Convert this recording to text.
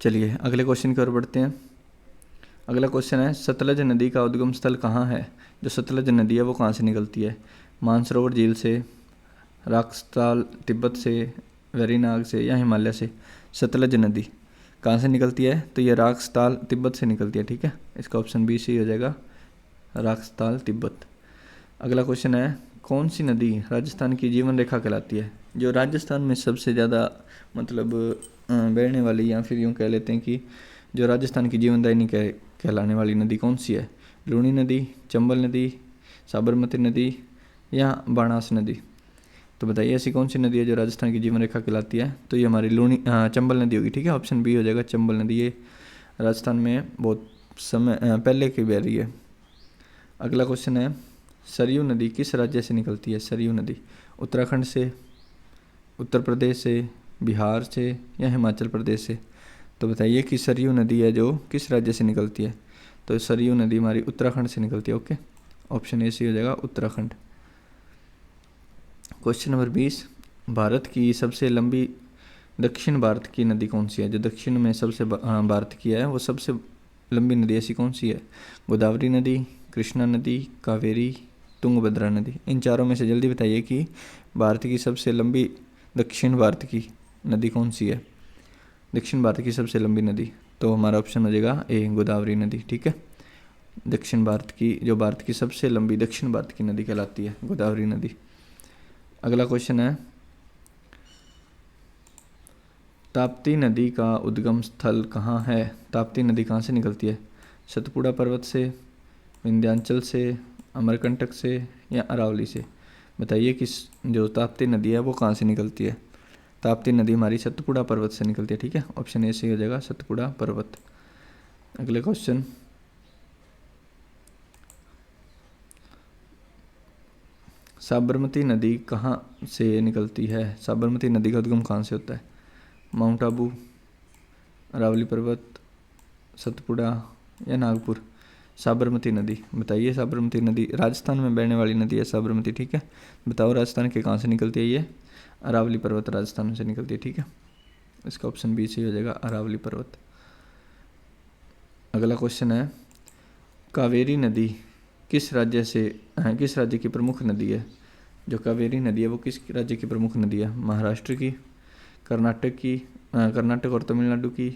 चलिए अगले क्वेश्चन की ओर बढ़ते हैं। अगला क्वेश्चन है, सतलज नदी का उद्गम स्थल कहाँ है? जो सतलज नदी है वो कहाँ से निकलती है? मानसरोवर झील से, राक्सताल तिब्बत से, वेरीनाग से या हिमालय से? सतलज नदी कहाँ से निकलती है? तो ये राक्सताल तिब्बत से निकलती है। ठीक है, इसका ऑप्शन बी सही हो जाएगा, राक्सताल तिब्बत। अगला क्वेश्चन है, कौन सी नदी राजस्थान की जीवन रेखा कहलाती है? जो राजस्थान में सबसे ज़्यादा मतलब बहने वाली, या फिर यूँ कह लेते हैं कि जो राजस्थान की जीवनदायिनी कहलाने वाली नदी कौन सी है? लूणी नदी, चंबल नदी, साबरमती नदी या बाणास नदी? तो बताइए ऐसी कौन सी नदी है जो राजस्थान की जीवन रेखा कहलाती है? तो ये हमारी चंबल नदी होगी। ठीक है, ऑप्शन बी हो जाएगा, चंबल नदी। ये राजस्थान में बहुत समय पहले की बह रही है। अगला क्वेश्चन है, सरयू नदी किस राज्य से निकलती है? सरयू नदी उत्तराखंड से, उत्तर प्रदेश से, बिहार से या हिमाचल प्रदेश से? तो बताइए कि सरयू नदी है जो किस राज्य से निकलती है? तो सरयू नदी हमारी उत्तराखंड से निकलती है। ओके, ऑप्शन ए सही हो जाएगा, उत्तराखंड। क्वेश्चन नंबर 20, भारत की सबसे लंबी दक्षिण भारत की नदी कौन सी है? जो दक्षिण में सबसे भारत की है वो सबसे लंबी नदी ऐसी कौन सी है? गोदावरी नदी, कृष्णा नदी, कावेरी, तुंगभद्रा नदी? इन चारों में से जल्दी बताइए कि भारत की सबसे लंबी दक्षिण भारत की नदी कौन सी है? दक्षिण भारत की सबसे लंबी नदी, तो हमारा ऑप्शन हो जाएगा ए, गोदावरी नदी। ठीक है, दक्षिण भारत की, जो भारत की सबसे लंबी दक्षिण भारत की नदी कहलाती है, गोदावरी नदी। अगला क्वेश्चन है, ताप्ती नदी का उद्गम स्थल कहाँ है? ताप्ती नदी कहाँ से निकलती है? सतपुड़ा पर्वत से, विंध्याचल से, अमरकंटक से या अरावली से? बताइए कि जो ताप्ती नदी है वो कहाँ से निकलती है? ताप्ती नदी हमारी सतपुड़ा पर्वत से निकलती है। ठीक है, ऑप्शन ए सही हो जाएगा, सतपुड़ा पर्वत। अगले क्वेश्चन, साबरमती नदी कहाँ से निकलती है? साबरमती नदी का उद्गम कहाँ से होता है? माउंट आबू, अरावली पर्वत, सतपुड़ा या नागपुर? साबरमती नदी, बताइए। साबरमती नदी राजस्थान में बहने वाली नदी है साबरमती। ठीक है, बताओ राजस्थान के कहाँ से निकलती है? ये अरावली पर्वत राजस्थान से निकलती है। ठीक है, इसका ऑप्शन बी सही हो जाएगा, अरावली पर्वत। अगला क्वेश्चन है, कावेरी नदी किस राज्य की प्रमुख नदी है? जो कावेरी नदी है वो किस राज्य की प्रमुख नदी है? महाराष्ट्र की, कर्नाटक की, कर्नाटक और तमिलनाडु की,